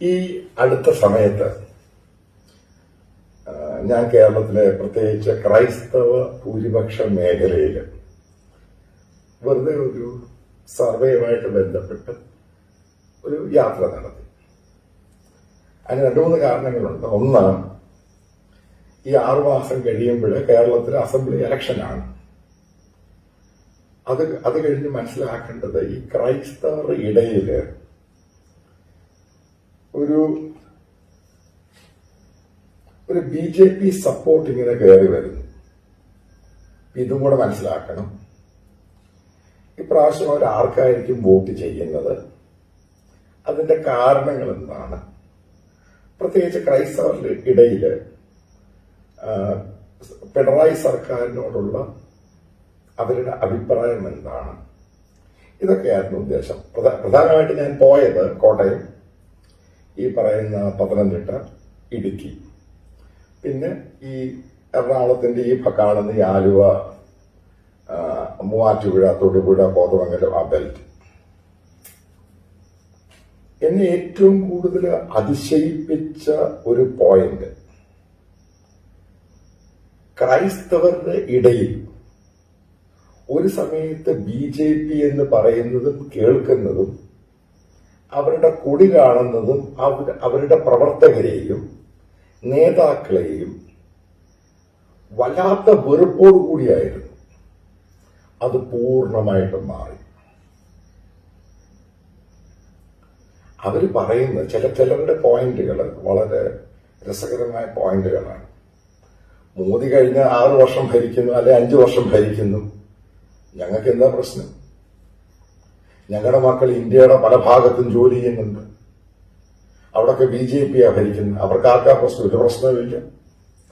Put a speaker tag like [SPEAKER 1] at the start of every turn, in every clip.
[SPEAKER 1] ഈ അടുത്ത സമയത്ത് ഞാൻ കേരളത്തിലെ പ്രത്യേകിച്ച് ക്രൈസ്തവ ഭൂരിപക്ഷ മേഖലയിൽ വെറുതെ ഒരു സർവേയുമായിട്ട് ബന്ധപ്പെട്ട് ഒരു യാത്ര നടത്തി. അതിന് 2-3 കാരണങ്ങളുണ്ട്. ഒന്ന്, ഈ 6 മാസം കഴിയുമ്പോൾ കേരളത്തിലെ അസംബ്ലി ഇലക്ഷനാണ്. അത് കഴിഞ്ഞ് മനസ്സിലാക്കേണ്ടത് ഈ ക്രൈസ്തവരുടെ ഇടയിൽ ഒരു BJP സപ്പോർട്ട് ഇങ്ങനെ കയറി വരുന്നു. ഇതും കൂടെ മനസ്സിലാക്കണം. ഇപ്രാവശ്യം അവർ ആർക്കായിരിക്കും വോട്ട് ചെയ്യുന്നത്, അതിന്റെ കാരണങ്ങൾ എന്താണ്, പ്രത്യേകിച്ച് ക്രൈസ്തവരുടെ ഇടയിൽ പിണറായി സർക്കാരിനോടുള്ള അവരുടെ അഭിപ്രായം എന്താണ്, ഇതൊക്കെയായിരുന്നു ഉദ്ദേശം. പ്രധാനമായിട്ട് ഞാൻ പോയത് കോട്ടയം, ഈ പറയുന്ന പത്തനംതിട്ട, ഇടുക്കി, പിന്നെ ഈ എറണാകുളത്തിന്റെ ഈ കാണുന്ന ഈ ആലുവ, മൂവാറ്റുപുഴ, തൊടുപുഴ, കോതമംഗലം, ആ ബെൽറ്റ്. എന്നെ ഏറ്റവും കൂടുതൽ അതിശയിപ്പിച്ച ഒരു പോയിന്റ്, ക്രൈസ്തവരുടെ ഇടയിൽ ഒരു സമയത്ത് BJP എന്ന് പറയുന്നതും കേൾക്കുന്നതും അവരുടെ കൊടി കാണുന്നതും അവരുടെ പ്രവർത്തകരെയും നേതാക്കളെയും വല്ലാത്ത വെറുപ്പോടുകൂടിയായിരുന്നു. അത് പൂർണ്ണമായിട്ടും മാറി. അവര് പറയുന്ന ചിലരുടെ പോയിന്റുകൾ വളരെ രസകരമായ പോയിന്റുകളാണ്. മോദി കഴിഞ്ഞ 6 വർഷം ഭരിക്കുന്നു, അല്ലെ 5 വർഷം ഭരിക്കുന്നു, ഞങ്ങൾക്ക് എന്താ പ്രശ്നം? ഞങ്ങളുടെ മക്കൾ ഇന്ത്യയുടെ പല ഭാഗത്തും ജോലി ചെയ്യുന്നുണ്ട്, അവിടൊക്കെ BJP ഭരിക്കുന്നത്, അവർക്ക് ആർക്കാ പ്രശ്നം? ഒരു പ്രശ്നവുമില്ല,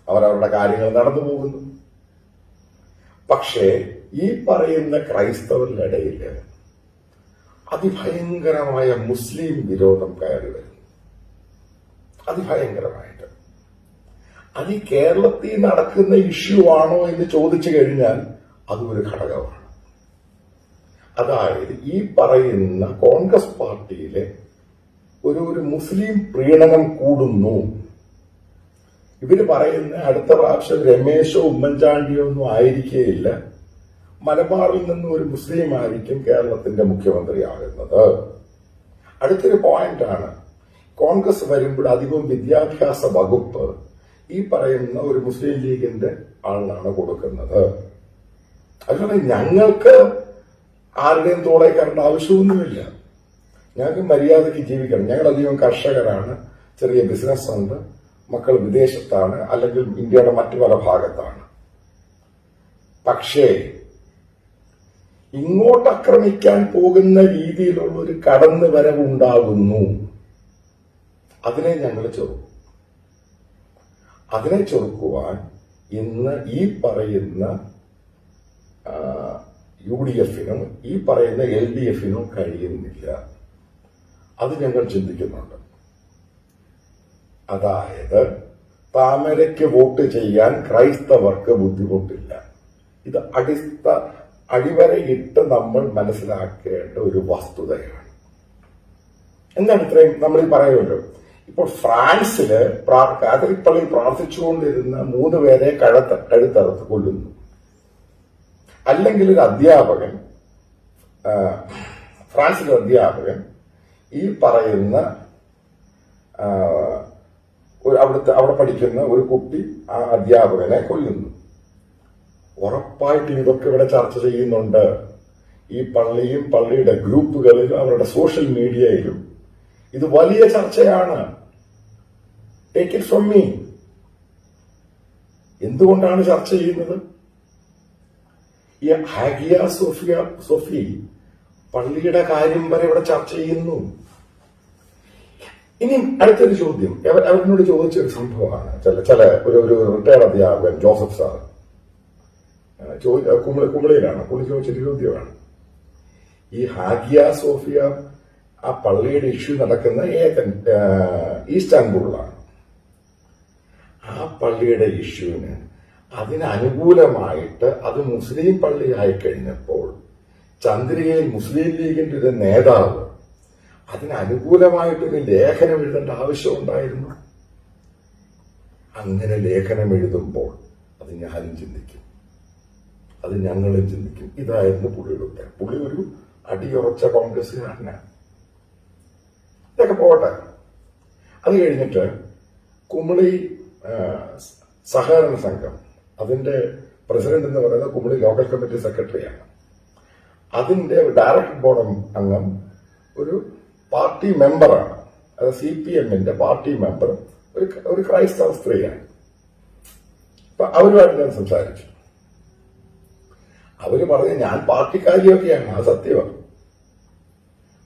[SPEAKER 1] അവരവരുടെ കാര്യങ്ങൾ നടന്നു പോകുന്നു. പക്ഷേ ഈ പറയുന്ന ക്രൈസ്തവരുടെ ഇടയിൽ അതിഭയങ്കരമായ മുസ്ലിം വിരോധം കയറി വരുന്നു. അതിഭയങ്കരമായിട്ട്. അത് ഈ കേരളത്തിൽ നടക്കുന്ന ഇഷ്യൂ ആണോ എന്ന് ചോദിച്ചു കഴിഞ്ഞാൽ അതും ഒരു ഘടകമാണ്. അതായത് ഈ പറയുന്ന കോൺഗ്രസ് പാർട്ടിയിലെ ഒരു മുസ്ലിം പ്രീണനം കൂടുന്നു. ഇവര് പറയുന്ന അടുത്ത പ്രാവശ്യം രമേശോ ഉമ്മൻചാണ്ടിയോ ഒന്നും ആയിരിക്കേയില്ല, മലബാറിൽ നിന്ന് ഒരു മുസ്ലിം ആയിരിക്കും കേരളത്തിന്റെ മുഖ്യമന്ത്രിയാകുന്നത്. അടുത്തൊരു പോയിന്റാണ്, കോൺഗ്രസ് വരുമ്പോൾ അധികവും വിദ്യാഭ്യാസ വകുപ്പ് ഈ പറയുന്ന ഒരു മുസ്ലിം ലീഗിന്റെ ആളിനാണ് കൊടുക്കുന്നത്. അതുകൊണ്ട് ഞങ്ങൾക്ക് ആരുടെയും തോളെ കയറേണ്ട ആവശ്യമൊന്നുമില്ല. ഞങ്ങൾക്ക് മര്യാദയ്ക്ക് ജീവിക്കണം. ഞങ്ങളധികം കർഷകരാണ്, ചെറിയ ബിസിനസ് ഉണ്ട്, മക്കൾ വിദേശത്താണ്, അല്ലെങ്കിൽ ഇന്ത്യയുടെ മറ്റു പല ഭാഗത്താണ്. പക്ഷേ ഇങ്ങോട്ട് ആക്രമിക്കാൻ പോകുന്ന രീതിയിലുള്ള ഒരു കടന്നു വരവുണ്ടാകുന്നു. അതിനെ ഞങ്ങൾ ചെറുക്കും. അതിനെ ചെറുക്കുവാൻ ഇന്ന് ഈ പറയുന്ന UDF-നും ഈ പറയുന്ന LDF-നും കഴിയുന്നില്ല. അത് ഞങ്ങൾ ചിന്തിക്കുന്നുണ്ട്. അതായത് താമരയ്ക്ക് വോട്ട് ചെയ്യാൻ ക്രൈസ്തവർക്ക് ബുദ്ധിമുട്ടില്ല. ഇത് അടിവരയിട്ട് നമ്മൾ മനസ്സിലാക്കേണ്ട ഒരു വസ്തുതയാണ്. എന്താണ് ഇത്രയും നമ്മൾ ഈ പറയുമല്ലോ? ഇപ്പോൾ ഫ്രാൻസില് കാത്തലിക് പള്ളിയിൽ പ്രാർത്ഥിച്ചുകൊണ്ടിരുന്ന 3 പേരെ കഴുത്തറുത്ത് കൊല്ലുന്നു. അല്ലെങ്കിൽ ഒരു അധ്യാപകൻ, ഫ്രാൻസിലെ അധ്യാപകൻ ഈ പറയുന്ന അവിടെ പഠിക്കുന്ന ഒരു കുട്ടി ആ അധ്യാപകനെ കൊല്ലുന്നു. ഉറപ്പായിട്ടും ഇതൊക്കെ ഇവിടെ ചർച്ച ചെയ്യുന്നുണ്ട്. ഈ പള്ളിയും പള്ളിയുടെ ഗ്രൂപ്പുകളിലും അവരുടെ സോഷ്യൽ മീഡിയയിലും ഇത് വലിയ ചർച്ചയാണ്. Take it from me. എന്തുകൊണ്ടാണ് ചർച്ച ചെയ്യുന്നത്? ഈ ഹാഗിയ സോഫി പള്ളിയുടെ കാര്യം വരെ ഇവിടെ ചർച്ച ചെയ്യുന്നു. ഇനി അടുത്തൊരു ചോദ്യം അവരിനോട് ചോദിച്ചൊരു സംഭവമാണ്. ഒരു റിട്ടയർഡ് അധ്യാപകൻ ജോസഫ് സാർ കുമളിയിലാണ്, പുള്ളി ചോദിച്ചൊരു ചോദ്യമാണ്. ഈ ഹാഗിയ സോഫിയ ആ പള്ളിയുടെ ഇഷ്യൂ നടക്കുന്ന ഈസ്റ്റാൻബുളിലാണ്. ആ പള്ളിയുടെ ഇഷ്യൂവിന് അതിനനുകൂലമായിട്ട് അത് മുസ്ലിം പള്ളിയായി കഴിഞ്ഞപ്പോൾ ചന്ദ്രികയിൽ മുസ്ലിം ലീഗിന്റെ ഒരു നേതാവ് അതിന് അനുകൂലമായിട്ടൊരു ലേഖനം എഴുതേണ്ട ആവശ്യമുണ്ടായിരുന്നു. അങ്ങനെ ലേഖനം എഴുതുമ്പോൾ അത് ഞാനും ചിന്തിക്കും, അത് ഞങ്ങളും ചിന്തിക്കും. ഇതായിരുന്നു പുള്ളിയുടെ ഉത്തരം. പുള്ളി ഒരു അടിയുറച്ച കോൺഗ്രസ്സുകാരനാണ്. ഇതൊക്കെ പോട്ടെ. അത് കഴിഞ്ഞിട്ട് കുമളി സഹകരണ സംഘം, അതിന്റെ പ്രസിഡന്റ് എന്ന് പറയുന്നത് കുമളി ലോക്കൽ കമ്മിറ്റി സെക്രട്ടറിയാണ്. അതിന്റെ ഡയറക്ടർ ബോർഡ് അംഗം ഒരു പാർട്ടി മെമ്പറാണ്. അത് CPM-ന്റെ പാർട്ടി മെമ്പർ, ഒരു ക്രൈസ്തവ സ്ത്രീയാണ്. അപ്പൊ അവരുമായിട്ട് ഞാൻ സംസാരിച്ചു. അവര് പറഞ്ഞു, ഞാൻ പാർട്ടിക്കാരിയൊക്കെയാണ്, അത് സത്യമാണ്.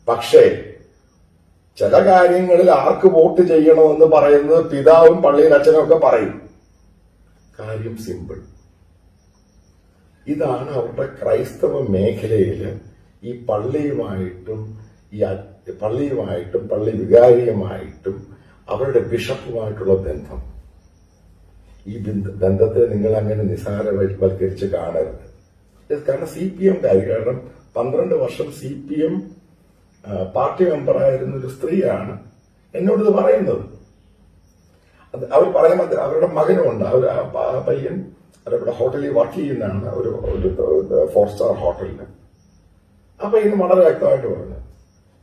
[SPEAKER 1] പക്ഷേ ചില കാര്യങ്ങളിൽ ആർക്ക് വോട്ട് ചെയ്യണമെന്ന് പറയുന്നത് പിതാവും പള്ളിയിൽ അച്ഛനും ഒക്കെ പറയും. കാര്യം സിമ്പിൾ. ഇതാണ് അവരുടെ ക്രൈസ്തവ മേഖലയിൽ ഈ പള്ളിയുമായിട്ടും പള്ളി വികാരിയുമായിട്ടും അവരുടെ ബിഷപ്പുമായിട്ടുള്ള ബന്ധം. ഈ ബന്ധത്തെ നിങ്ങൾ അങ്ങനെ നിസ്സാരവൽക്കരിച്ച് കാണരുത്. കാരണം CPM കാരണം 12 വർഷം CPM പാർട്ടി മെമ്പറായിരുന്ന ഒരു സ്ത്രീയാണ് എന്നോട് പറയുന്നത്. അവർ പറയുമ്പോൾ അവരുടെ മകനുമുണ്ട്. ആ പയ്യൻ അവരുടെ ഹോട്ടലിൽ വർക്ക് ചെയ്യുന്നതാണ്, ഒരു 4-സ്റ്റാർ ഹോട്ടലിൽ. ആ പയ്യന് വളരെ വ്യക്തമായിട്ട് പറഞ്ഞു,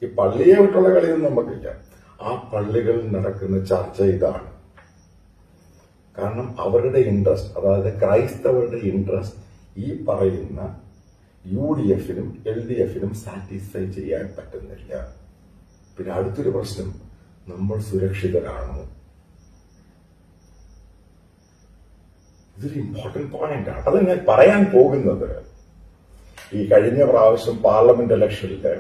[SPEAKER 1] ഈ പള്ളിയെ വിട്ടുള്ള കളിയൊന്നും നമുക്കില്ല. ആ പള്ളികളിൽ നടക്കുന്ന ചർച്ച ഇതാണ്. കാരണം അവരുടെ ഇൻട്രസ്റ്റ്, അതായത് ക്രൈസ്തവരുടെ ഇൻട്രസ്റ്റ് ഈ പറയുന്ന UDF-നും LDF-നും സാറ്റിസ്ഫൈ ചെയ്യാൻ പറ്റുന്നില്ല. പിന്നെ അടുത്തൊരു പ്രശ്നം, നമ്മൾ സുരക്ഷിതരാണോ? ഇതൊരു ഇമ്പോർട്ടന്റ് പോയിന്റ് ആണ്. അത് ഞാൻ പറയാൻ പോകുന്നത്, ഈ കഴിഞ്ഞ പ്രാവശ്യം പാർലമെന്റ് ഇലക്ഷനില്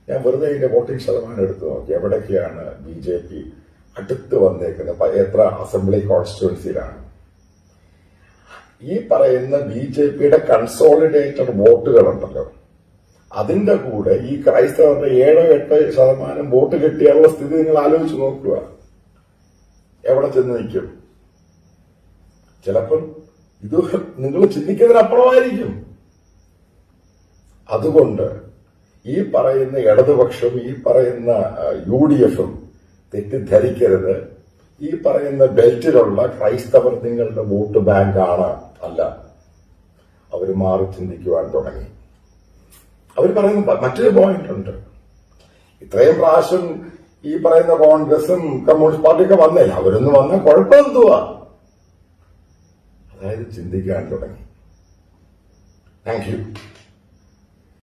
[SPEAKER 1] ഞാൻ വെറുതെ ഇതിന്റെ വോട്ടിംഗ് ശതമാനം എടുത്തു നോക്കി, എവിടൊക്കെയാണ് BJP അടുത്ത് വന്നേക്കുന്നത്, എത്ര അസംബ്ലി കോൺസ്റ്റിറ്റ്യുവൻസിയിലാണ്. ഈ പറയുന്ന BJP-യുടെ കൺസോളിഡേറ്റഡ് വോട്ടുകളുണ്ടല്ലോ, അതിന്റെ കൂടെ ഈ ക്രൈസ്തവരുടെ 7-8% വോട്ട് കിട്ടിയാലുള്ള സ്ഥിതി നിങ്ങൾ ആലോചിച്ച് നോക്കുക. എവിടെ ചെന്ന് നിൽക്കും? ചിലപ്പോൾ ഇത് നിങ്ങൾ ചിന്തിക്കുന്നതിനപ്പുറമായിരിക്കും. അതുകൊണ്ട് ഈ പറയുന്ന ഇടതുപക്ഷം, ഈ പറയുന്ന UDF-ഉം തെറ്റിദ്ധരിക്കരുത്. ഈ പറയുന്ന ബെൽറ്റിലുള്ള ക്രൈസ്തവർ നിങ്ങളുടെ വോട്ട് ബാങ്കാണ്, അല്ല. അവർ മാറി ചിന്തിക്കുവാൻ തുടങ്ങി. അവർ പറയുന്ന മറ്റൊരു പോയിന്റ് ഉണ്ട്. ഇത്രയും പ്രാവശ്യം ഈ പറയുന്ന കോൺഗ്രസും കമ്മ്യൂണിസ്റ്റ് പാർട്ടിയൊക്കെ വന്നില്ല, അവരൊന്നും വന്നാൽ കുഴപ്പമെന്തുവാ? അതായത് ചിന്തിക്കാൻ തുടങ്ങി. Thank you.